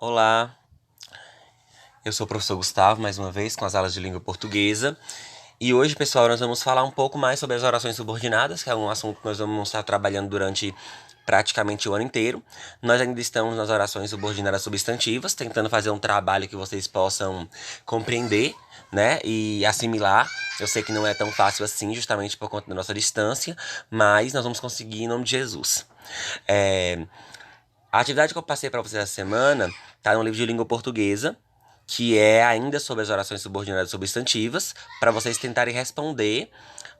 Olá, eu sou o professor Gustavo, mais uma vez, com as aulas de língua portuguesa. E hoje, pessoal, nós vamos falar um pouco mais sobre as orações subordinadas, que é um assunto que nós vamos estar trabalhando durante praticamente o ano inteiro. Nós ainda estamos nas orações subordinadas substantivas, tentando fazer um trabalho que vocês possam compreender, né, e assimilar. Eu sei que não é tão fácil assim, justamente por conta da nossa distância, mas nós vamos conseguir em nome de Jesus. É, a atividade que eu passei para vocês essa semana está no livro de língua portuguesa, que é ainda sobre as orações subordinadas substantivas, para vocês tentarem responder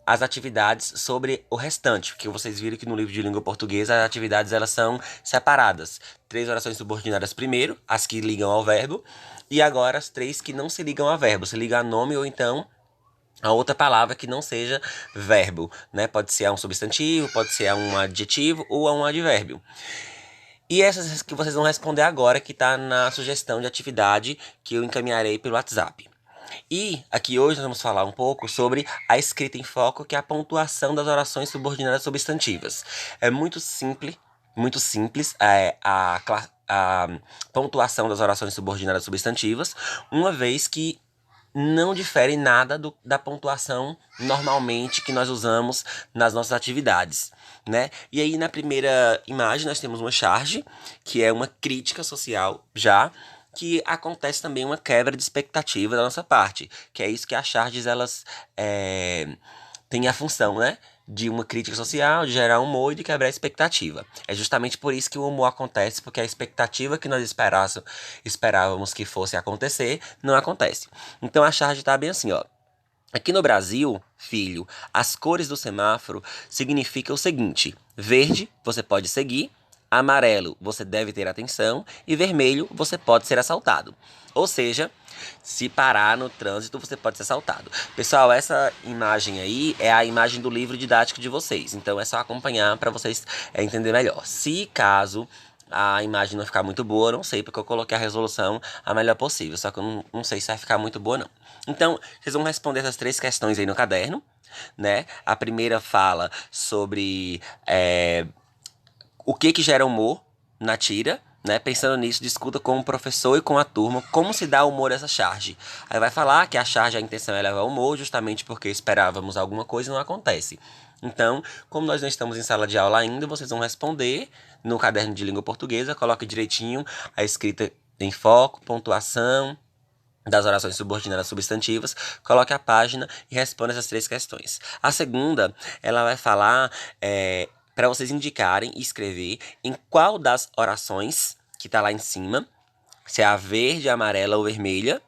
as atividades sobre o restante, porque vocês viram que no livro de língua portuguesa as atividades elas são separadas. 3 orações subordinadas primeiro, as que ligam ao verbo, e agora as 3 que não se ligam ao verbo, se ligam a nome ou então a outra palavra que não seja verbo, né? Pode ser a um substantivo, pode ser a um adjetivo ou a um advérbio. E essas que vocês vão responder agora, que está na sugestão de atividade que eu encaminharei pelo WhatsApp. E aqui hoje nós vamos falar um pouco sobre a escrita em foco, que é a pontuação das orações subordinadas substantivas. É muito simples a pontuação das orações subordinadas substantivas, uma vez que não difere nada da pontuação normalmente que nós usamos nas nossas atividades, né? E aí na primeira imagem nós temos uma charge, que é uma crítica social já, que acontece também uma quebra de expectativa da nossa parte, que é isso que as charges elas têm a função, né? De uma crítica social, de gerar humor e de quebrar a expectativa. É justamente por isso que o humor acontece, porque a expectativa que nós esperávamos que fosse acontecer, não acontece. Então a charge tá bem assim, ó. Aqui no Brasil, filho, as cores do semáforo significam o seguinte: verde, você pode seguir; amarelo, você deve ter atenção; e vermelho, você pode ser assaltado. Ou seja, se parar no trânsito, você pode ser assaltado. Pessoal, essa imagem aí é a imagem do livro didático de vocês. Então é só acompanhar para vocês entender melhor. Se caso a imagem não ficar muito boa, eu não sei, porque eu coloquei a resolução a melhor possível. Só que eu não sei se vai ficar muito boa, não. Então, vocês vão responder essas 3 questões aí no caderno, né? A primeira fala sobre o que gera humor na tira, né? Pensando nisso, discuta com o professor e com a turma como se dá humor a essa charge. Aí vai falar que a charge, a intenção é levar humor, justamente porque esperávamos alguma coisa e não acontece. Então, como nós não estamos em sala de aula ainda, vocês vão responder no caderno de língua portuguesa, coloque direitinho a escrita em foco, pontuação das orações subordinadas substantivas, coloque a página e responda essas 3 questões. A segunda, ela vai falar para vocês indicarem e escrever em qual das orações que está lá em cima, se é a verde, a amarela ou vermelha,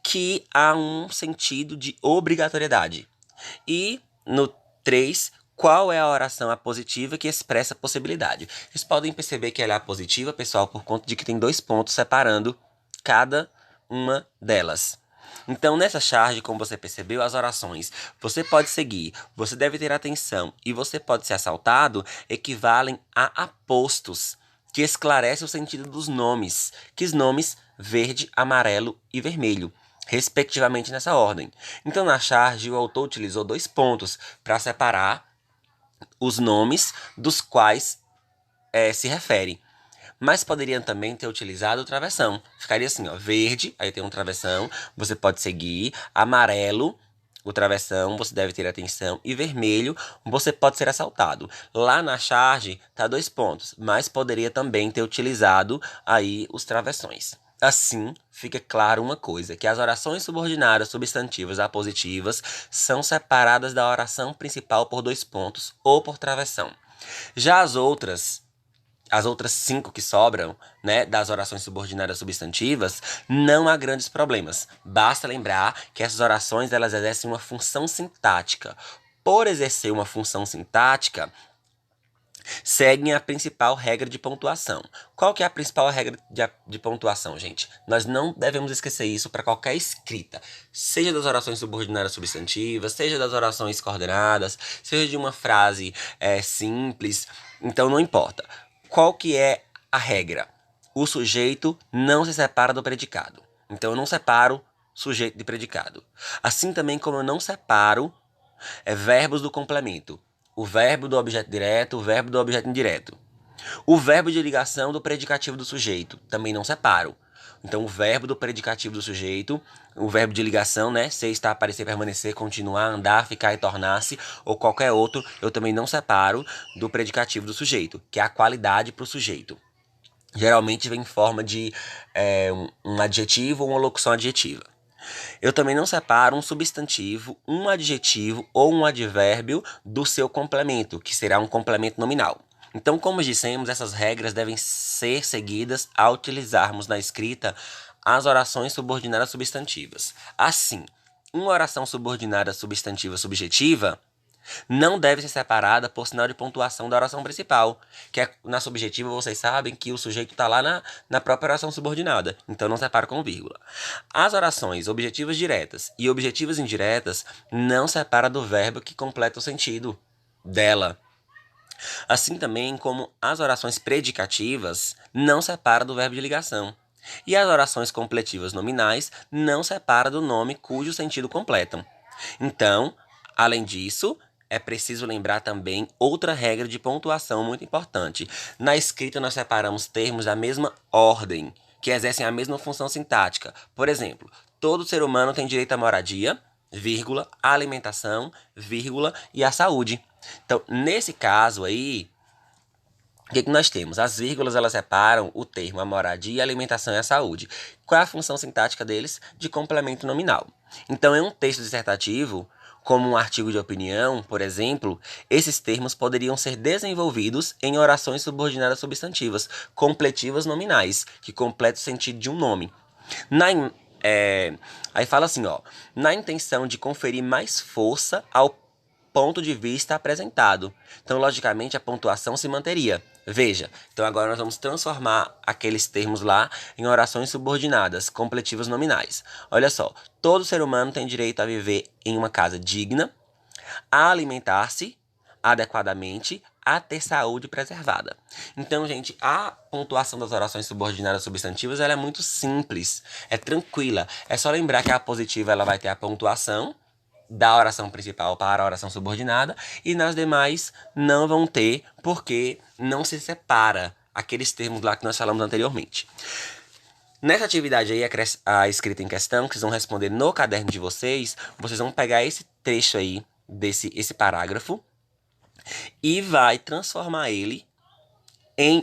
que há um sentido de obrigatoriedade. E no 3, qual é a oração apositiva que expressa a possibilidade? Vocês podem perceber que ela é apositiva, pessoal, por conta de que tem 2 pontos separando cada uma delas. Então, nessa charge, como você percebeu, as orações você pode seguir, você deve ter atenção e você pode ser assaltado equivalem a apostos, que esclarece o sentido dos nomes, que os nomes verde, amarelo e vermelho, respectivamente nessa ordem. Então, na charge, o autor utilizou 2 pontos para separar os nomes dos quais se refere. Mas poderiam também ter utilizado o travessão. Ficaria assim, ó, verde, aí tem um travessão, você pode seguir; amarelo, o travessão, você deve ter atenção; e vermelho, você pode ser assaltado. Lá na charge tá 2 pontos, mas poderia também ter utilizado aí os travessões. Assim, fica claro uma coisa, que as orações subordinadas substantivas apositivas são separadas da oração principal por 2 pontos ou por travessão. Já as outras 5 que sobram, né, das orações subordinadas substantivas, não há grandes problemas. Basta lembrar que essas orações elas exercem uma função sintática. Por exercer uma função sintática, seguem a principal regra de pontuação. Qual que é a principal regra de pontuação, gente? Nós não devemos esquecer isso para qualquer escrita, seja das orações subordinadas substantivas, seja das orações coordenadas, seja de uma frase simples. Então não importa. Qual que é a regra? O sujeito não se separa do predicado. Então eu não separo sujeito de predicado. Assim também como eu não separo verbos do complemento. O verbo do objeto direto, o verbo do objeto indireto. O verbo de ligação do predicativo do sujeito, também não separo. Então, o verbo do predicativo do sujeito, o verbo de ligação, né? Ser, estar, aparecer, permanecer, continuar, andar, ficar e tornar-se, ou qualquer outro, eu também não separo do predicativo do sujeito, que é a qualidade para o sujeito. Geralmente vem em forma de um adjetivo ou uma locução adjetiva. Eu também não separo um substantivo, um adjetivo ou um advérbio do seu complemento, que será um complemento nominal. Então, como dissemos, essas regras devem ser seguidas ao utilizarmos na escrita as orações subordinadas substantivas. Assim, uma oração subordinada substantiva subjetiva não deve ser separada por sinal de pontuação da oração principal, que é na subjetiva vocês sabem que o sujeito está lá na própria oração subordinada, então não separa com vírgula. As orações objetivas diretas e objetivas indiretas não separa do verbo que completa o sentido dela. Assim também como as orações predicativas não separa do verbo de ligação. E as orações completivas nominais não separa do nome cujo sentido completam. Então, além disso, é preciso lembrar também outra regra de pontuação muito importante. Na escrita, nós separamos termos da mesma ordem, que exercem a mesma função sintática. Por exemplo, todo ser humano tem direito à moradia, vírgula, à alimentação, vírgula, e à saúde. Então, nesse caso aí, o que nós temos? As vírgulas, elas separam o termo a moradia, a alimentação e a saúde. Qual é a função sintática deles? De complemento nominal. Então, em um texto dissertativo, como um artigo de opinião, por exemplo, esses termos poderiam ser desenvolvidos em orações subordinadas substantivas, completivas nominais, que completam o sentido de um nome. Aí fala assim, ó, na intenção de conferir mais força ao ponto de vista apresentado. Então, logicamente, a pontuação se manteria. Veja, então agora nós vamos transformar aqueles termos lá em orações subordinadas, completivas nominais. Olha só, todo ser humano tem direito a viver em uma casa digna, a alimentar-se adequadamente, a ter saúde preservada. Então, gente, a pontuação das orações subordinadas substantivas ela é muito simples, é tranquila. É só lembrar que a positiva ela vai ter a pontuação da oração principal para a oração subordinada e nas demais não vão ter porque não se separa aqueles termos lá que nós falamos anteriormente. Nessa atividade aí, a escrita em questão, que vocês vão responder no caderno de vocês, vocês vão pegar esse trecho aí, esse parágrafo, e vai transformar ele em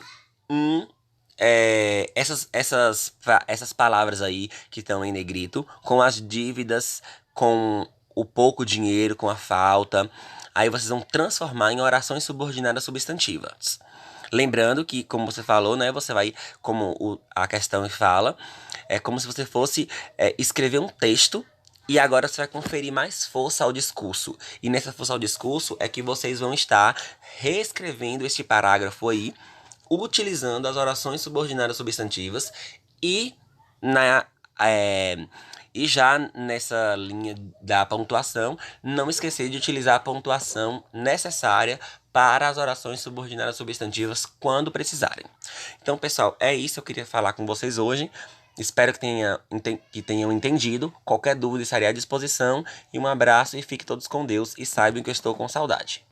essas palavras aí que estão em negrito, com as dívidas, com o pouco dinheiro, com a falta. Aí vocês vão transformar em orações subordinadas substantivas. Lembrando que, como você falou, né, você vai, a questão fala, é como se você fosse escrever um texto e agora você vai conferir mais força ao discurso. E nessa força ao discurso é que vocês vão estar reescrevendo este parágrafo aí, utilizando as orações subordinadas substantivas e e já nessa linha da pontuação, não esquecer de utilizar a pontuação necessária para as orações subordinadas substantivas quando precisarem. Então, pessoal, é isso que eu queria falar com vocês hoje. Espero que tenham entendido. Qualquer dúvida estarei à disposição. E um abraço e fiquem todos com Deus e saibam que eu estou com saudade.